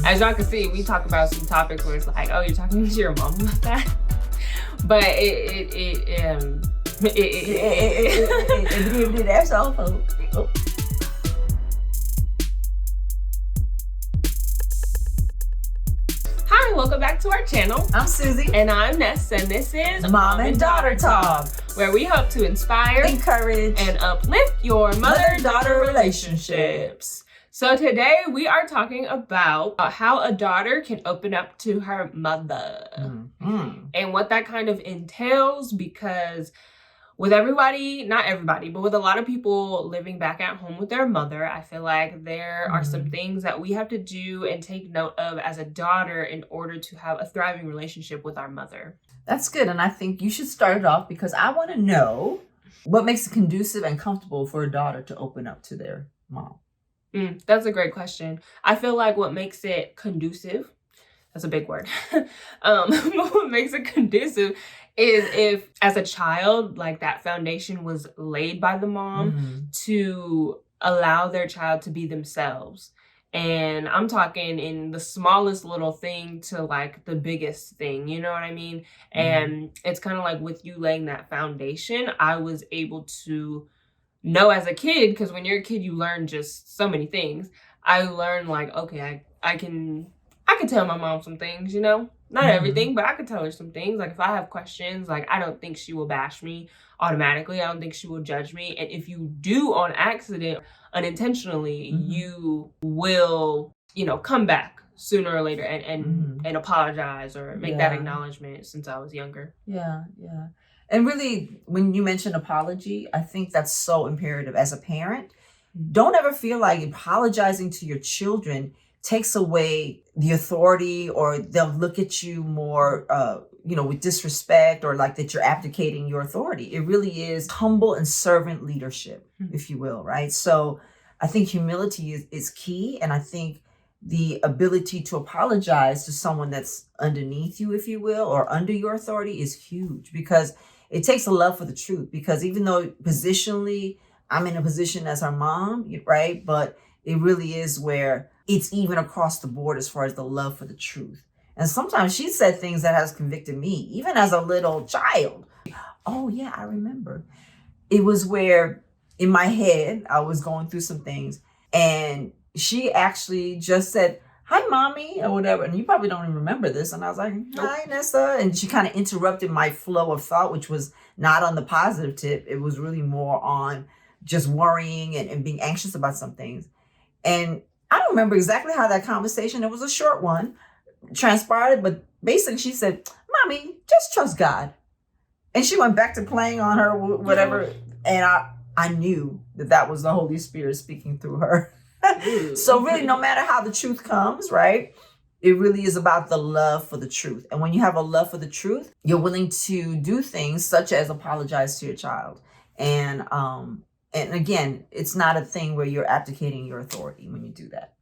As y'all can see, we talk about some topics where it's like, oh, you're talking to your mom about that. But that's all, folks. Oh. Hi, welcome back to our channel. I'm Susie. And I'm Ness, and this is Mom and Daughter Talk, where we hope to inspire, encourage, and uplift your mother-daughter relationships. So today we are talking about how a daughter can open up to her mother and what that kind of entails, because with everybody, not everybody, but with a lot of people living back at home with their mother, I feel like there are some things that we have to do and take note of as a daughter in order to have a thriving relationship with our mother. That's good. And I think you should start it off because I want to know what makes it conducive and comfortable for a daughter to open up to their mom. That's a great question. I feel like what makes it conducive, that's a big word. What makes it conducive is if, as a child, like that foundation was laid by the mom to allow their child to be themselves. And I'm talking in the smallest little thing to like the biggest thing, you know what I mean? And it's kind of like with you laying that foundation, I was able to know as a kid, because when you're a kid, you learn just so many things. I learned like, okay, I can tell my mom some things, you know, not everything, but I could tell her some things. Like if I have questions, like I don't think she will bash me automatically. I don't think she will judge me. And if you do on accident, unintentionally, you will, you know, come back sooner or later and apologize or make that acknowledgement since I was younger. Yeah. And really, when you mention apology, I think that's so imperative as a parent. Don't ever feel like apologizing to your children takes away the authority, or they'll look at you more, with disrespect, or like that you're abdicating your authority. It really is humble and servant leadership, if you will, right? So I think humility is key. And I think the ability to apologize to someone that's underneath you, if you will, or under your authority is huge, because it takes a love for the truth. Because even though positionally I'm in a position as her mom, right? But it really is where it's even across the board as far as the love for the truth. And sometimes she said things that has convicted me, even as a little child. Oh yeah, I remember. It was where in my head, I was going through some things, and she actually just said, "Hi, mommy," or whatever. And you probably don't even remember this. And I was like, "Hi, Nessa." And she kind of interrupted my flow of thought, which was not on the positive tip. It was really more on just worrying and being anxious about some things. And I don't remember exactly how that conversation, it was a short one, transpired. But basically she said, "Mommy, just trust God." And she went back to playing on her, whatever. And I knew that was the Holy Spirit speaking through her. So really, no matter how the truth comes, right? It really is about the love for the truth. And when you have a love for the truth, you're willing to do things such as apologize to your child. And again, it's not a thing where you're abdicating your authority when you do that.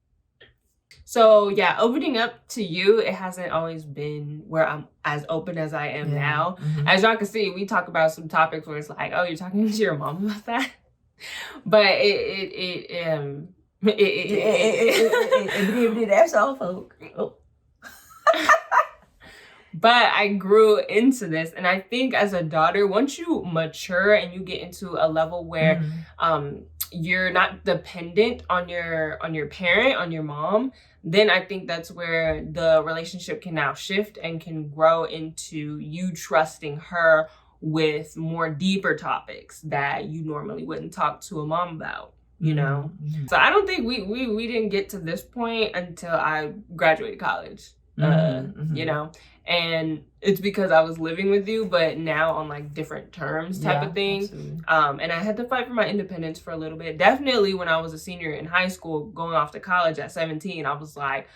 So yeah, opening up to you, it hasn't always been where I'm as open as I am now. As y'all can see, we talk about some topics where it's like, oh, you're talking to your mom about that. But that's all, folks. Oh. But I grew into this, and I think as a daughter, once you mature and you get into a level where you're not dependent on your parent, on your mom, then I think that's where the relationship can now shift and can grow into you trusting her with more deeper topics that you normally wouldn't talk to a mom about, you know? So I don't think we didn't get to this point until I graduated college, you know? And it's because I was living with you, but now on like different terms type of thing. And I had to fight for my independence for a little bit. Definitely when I was a senior in high school, going off to college at 17, I was like,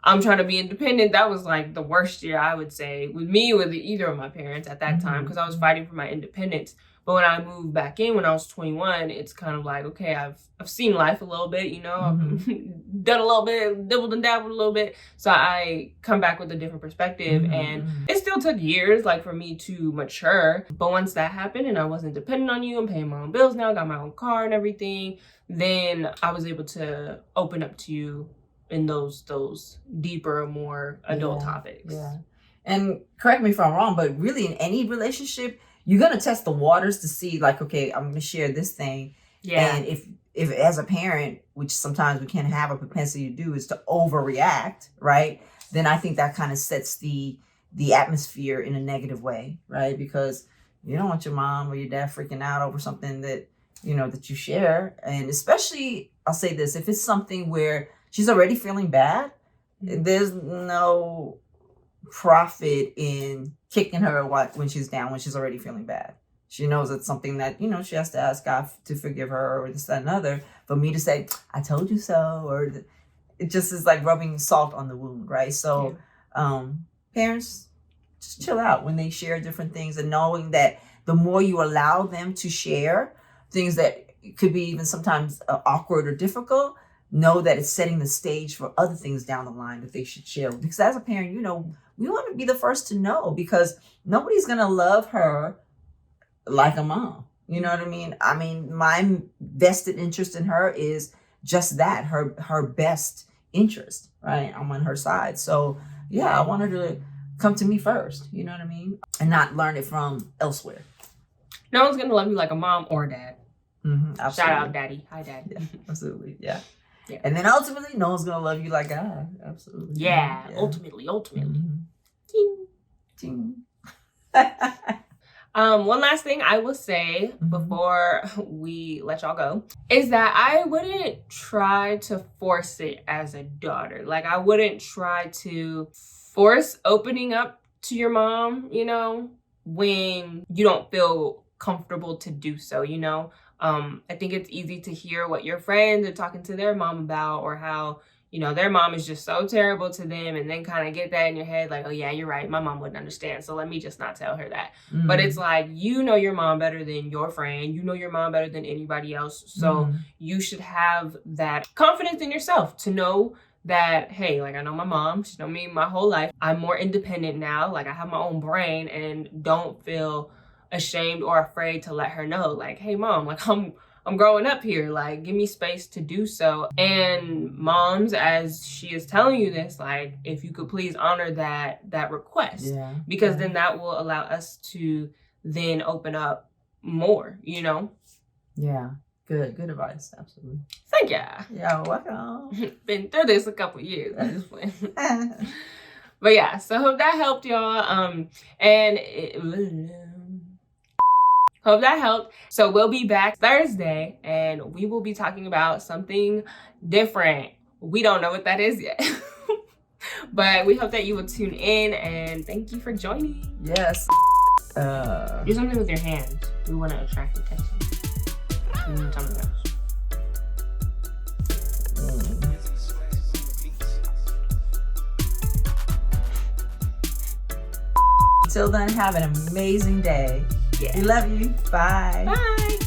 I'm trying to be independent. That was like the worst year, I would say, with me, with either of my parents at that time, because I was fighting for my independence. But when I moved back in when I was 21, it's kind of like, okay, I've seen life a little bit, you know, I've done a little bit, dibbled and dabbled a little bit. So I come back with a different perspective. And it still took years, like, for me to mature. But once that happened and I wasn't dependent on you, I'm paying my own bills now, got my own car and everything, then I was able to open up to you in those deeper, more adult topics. Yeah. And correct me if I'm wrong, but really in any relationship, you're gonna test the waters to see, like, okay, I'm gonna share this thing. Yeah. And if as a parent, which sometimes we can have a propensity to do, is to overreact, right? Then I think that kind of sets the atmosphere in a negative way, right? Because you don't want your mom or your dad freaking out over something that, you know, that you share. And especially, I'll say this, if it's something where she's already feeling bad, there's no profit in kicking her when she's down, when she's already feeling bad. She knows it's something that, you know, she has to ask God to forgive her or this, that, and other. For me to say, I told you so, or it just is like rubbing salt on the wound, right? So parents, just chill out when they share different things, and knowing that the more you allow them to share things that could be even sometimes awkward or difficult, know that it's setting the stage for other things down the line that they should share. Because as a parent, you know, we want to be the first to know, because nobody's going to love her like a mom. You know what I mean? I mean, my vested interest in her is just that, her best interest, right? I'm on her side. So yeah, I want her to come to me first, you know what I mean? And not learn it from elsewhere. No one's going to love you like a mom or dad. Absolutely. Shout out daddy. Hi, dad. Yeah, absolutely. Yeah. Yeah. And then ultimately, no one's going to love you like God. Absolutely. Yeah. Ultimately. Ting. Ting. One last thing I will say before we let y'all go is that I wouldn't try to force it as a daughter. Like, I wouldn't try to force opening up to your mom, you know, when you don't feel comfortable to do so, you know. I think it's easy to hear what your friends are talking to their mom about, or how, you know, their mom is just so terrible to them, and then kind of get that in your head, like, oh yeah, you're right, my mom wouldn't understand, so let me just not tell her that. But it's like, you know your mom better than your friend, you know your mom better than anybody else, so you should have that confidence in yourself to know that, hey, like, I know my mom, she's known me my whole life, I'm more independent now, like, I have my own brain, and don't feel ashamed or afraid to let her know, like, hey mom, like, I'm growing up here, like, give me space to do so. And moms, as she is telling you this, like, if you could please honor that request, because then that will allow us to then open up more, you know? Yeah. Good advice. Absolutely. Thank you. Yeah, welcome. Been through this a couple years. I just went. But yeah, so hope that helped y'all. Hope that helped. So we'll be back Thursday, and we will be talking about something different. We don't know what that is yet. But we hope that you will tune in, and thank you for joining. Yes. Do something with your hands. We want to attract attention. Something else. Until then, have an amazing day. Yeah. We love you. Bye. Bye.